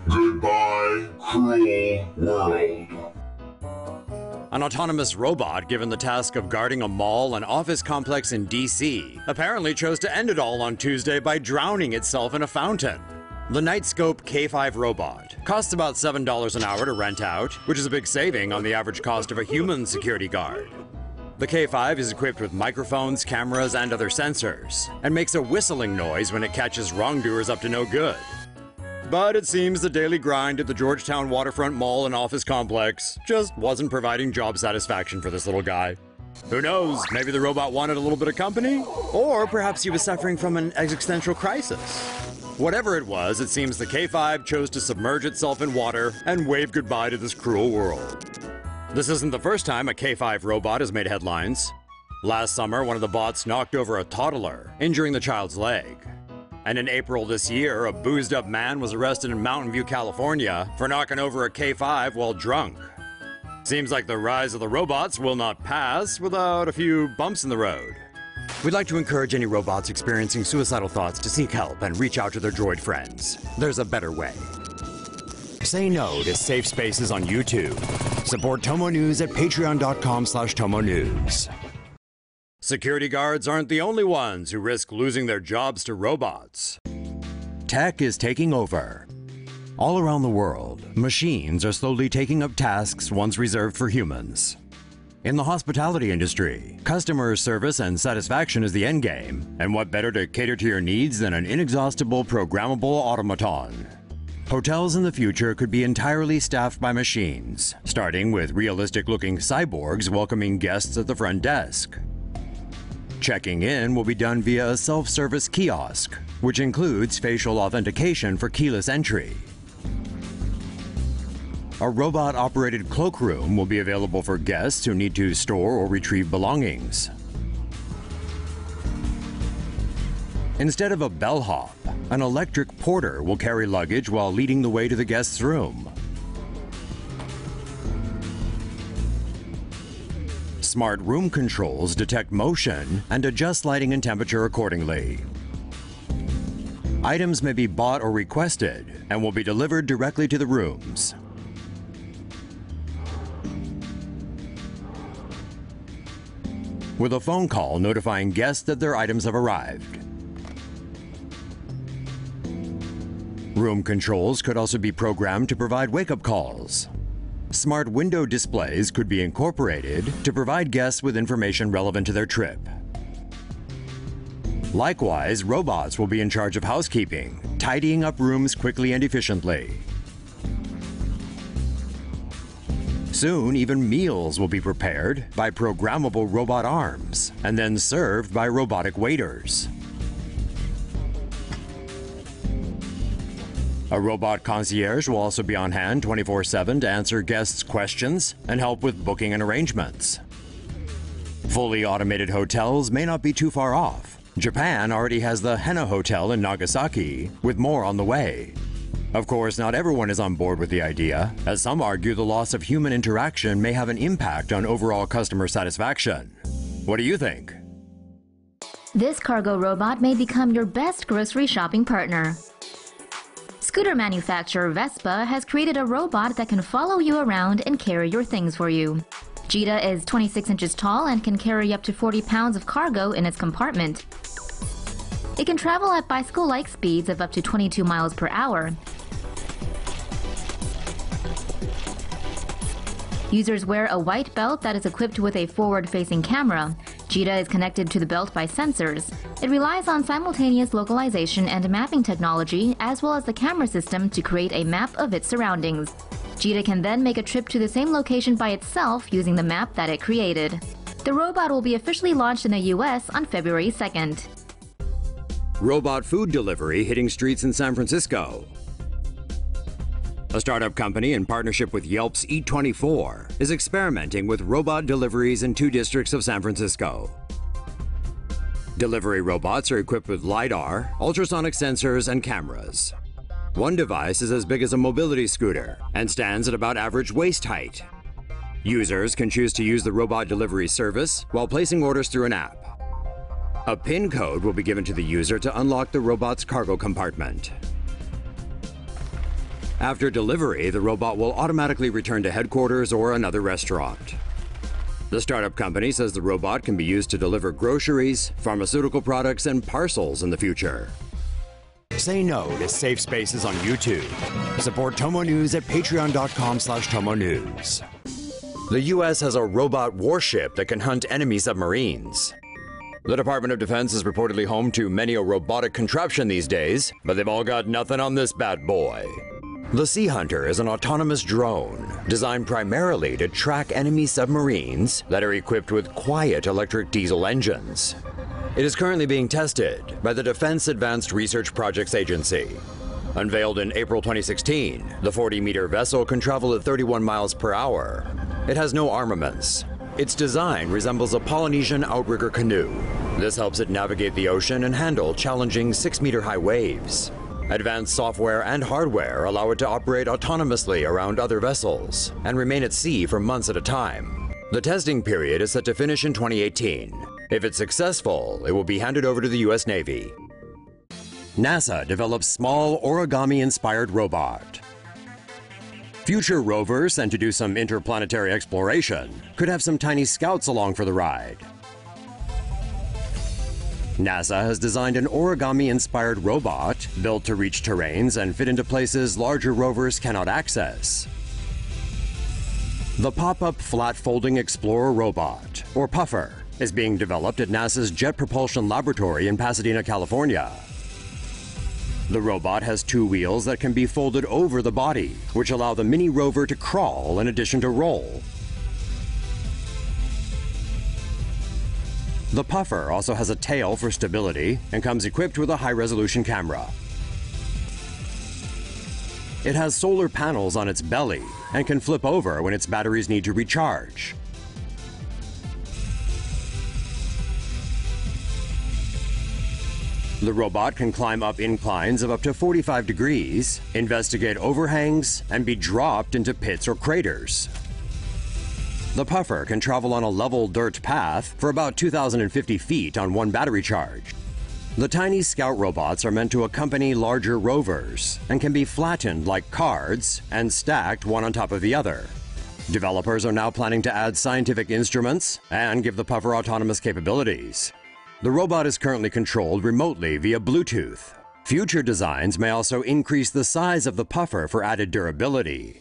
Goodbye, cruel world. An autonomous robot given the task of guarding a mall and office complex in DC apparently chose to end it all on Tuesday by drowning itself in a fountain. The Nightscope K5 robot costs about $7 an hour to rent out, which is a big saving on the average cost of a human security guard. The K5 is equipped with microphones, cameras, and other sensors, and makes a whistling noise when it catches wrongdoers up to no good. But it seems the daily grind at the Georgetown Waterfront Mall and office complex just wasn't providing job satisfaction for this little guy. Who knows, maybe the robot wanted a little bit of company? Or perhaps he was suffering from an existential crisis. Whatever it was, it seems the K5 chose to submerge itself in water and wave goodbye to this cruel world. This isn't the first time a K5 robot has made headlines. Last summer, one of the bots knocked over a toddler, injuring the child's leg. And in April this year, a boozed-up man was arrested in Mountain View, California for knocking over a K5 while drunk. Seems like the rise of the robots will not pass without a few bumps in the road. We'd like to encourage any robots experiencing suicidal thoughts to seek help and reach out to their droid friends. There's a better way. Say no to safe spaces on YouTube. Support Tomo News at patreon.com/Tomo News. Security guards aren't the only ones who risk losing their jobs to robots. Tech is taking over. All around the world, machines are slowly taking up tasks once reserved for humans. In the hospitality industry, customer service and satisfaction is the endgame, and what better to cater to your needs than an inexhaustible programmable automaton? Hotels in the future could be entirely staffed by machines, starting with realistic-looking cyborgs welcoming guests at the front desk. Checking in will be done via a self-service kiosk, which includes facial authentication for keyless entry. A robot-operated cloakroom will be available for guests who need to store or retrieve belongings. Instead of a bellhop, an electric porter will carry luggage while leading the way to the guest's room. Smart room controls detect motion and adjust lighting and temperature accordingly. Items may be bought or requested and will be delivered directly to the rooms. With a phone call notifying guests that their items have arrived. Room controls could also be programmed to provide wake-up calls. Smart window displays could be incorporated to provide guests with information relevant to their trip. Likewise, robots will be in charge of housekeeping, tidying up rooms quickly and efficiently. Soon, even meals will be prepared by programmable robot arms and then served by robotic waiters. A robot concierge will also be on hand 24/7 to answer guests' questions and help with booking and arrangements. Fully automated hotels may not be too far off. Japan already has the Hena Hotel in Nagasaki, with more on the way. Of course, not everyone is on board with the idea, as some argue the loss of human interaction may have an impact on overall customer satisfaction. What do you think? This cargo robot may become your best grocery shopping partner. Scooter manufacturer Vespa has created a robot that can follow you around and carry your things for you. Jita is 26 inches tall and can carry up to 40 pounds of cargo in its compartment. It can travel at bicycle-like speeds of up to 22 miles per hour. Users wear a white belt that is equipped with a forward-facing camera. Jita is connected to the belt by sensors. It relies on simultaneous localization and mapping technology, as well as the camera system to create a map of its surroundings. Jita can then make a trip to the same location by itself using the map that it created. The robot will be officially launched in the US on February 2nd. Robot food delivery hitting streets in San Francisco. A startup company in partnership with Yelp's Eat24 is experimenting with robot deliveries in 2 districts of San Francisco. Delivery robots are equipped with LiDAR, ultrasonic sensors, and cameras. One device is as big as a mobility scooter and stands at about average waist height. Users can choose to use the robot delivery service while placing orders through an app. A PIN code will be given to the user to unlock the robot's cargo compartment. After delivery, the robot will automatically return to headquarters or another restaurant. The startup company says the robot can be used to deliver groceries, pharmaceutical products, and parcels in the future. Say no to safe spaces on YouTube. Support Tomo News at patreon.com/Tomo News. The U.S. has a robot warship that can hunt enemy submarines. The Department of Defense is reportedly home to many a robotic contraption these days, but they've all got nothing on this bad boy. The Sea Hunter is an autonomous drone designed primarily to track enemy submarines that are equipped with quiet electric diesel engines. It is currently being tested by the Defense Advanced Research Projects Agency. Unveiled in April 2016, the 40-meter vessel can travel at 31 miles per hour. It has no armaments. Its design resembles a Polynesian outrigger canoe. This helps it navigate the ocean and handle challenging 6-meter-high waves. Advanced software and hardware allow it to operate autonomously around other vessels and remain at sea for months at a time. The testing period is set to finish in 2018. If it's successful, it will be handed over to the U.S. Navy. NASA develops small origami-inspired robot. Future rovers sent to do some interplanetary exploration could have some tiny scouts along for the ride. NASA has designed an origami-inspired robot built to reach terrains and fit into places larger rovers cannot access. The pop-up flat-folding Explorer robot, or Puffer, is being developed at NASA's Jet Propulsion Laboratory in Pasadena, California. The robot has 2 wheels that can be folded over the body, which allow the mini rover to crawl in addition to roll. The Puffer also has a tail for stability and comes equipped with a high-resolution camera. It has solar panels on its belly and can flip over when its batteries need to recharge. The robot can climb up inclines of up to 45 degrees, investigate overhangs, and be dropped into pits or craters. The Puffer can travel on a level dirt path for about 2,050 feet on one battery charge. The tiny scout robots are meant to accompany larger rovers and can be flattened like cards and stacked one on top of the other. Developers are now planning to add scientific instruments and give the Puffer autonomous capabilities. The robot is currently controlled remotely via Bluetooth. Future designs may also increase the size of the Puffer for added durability.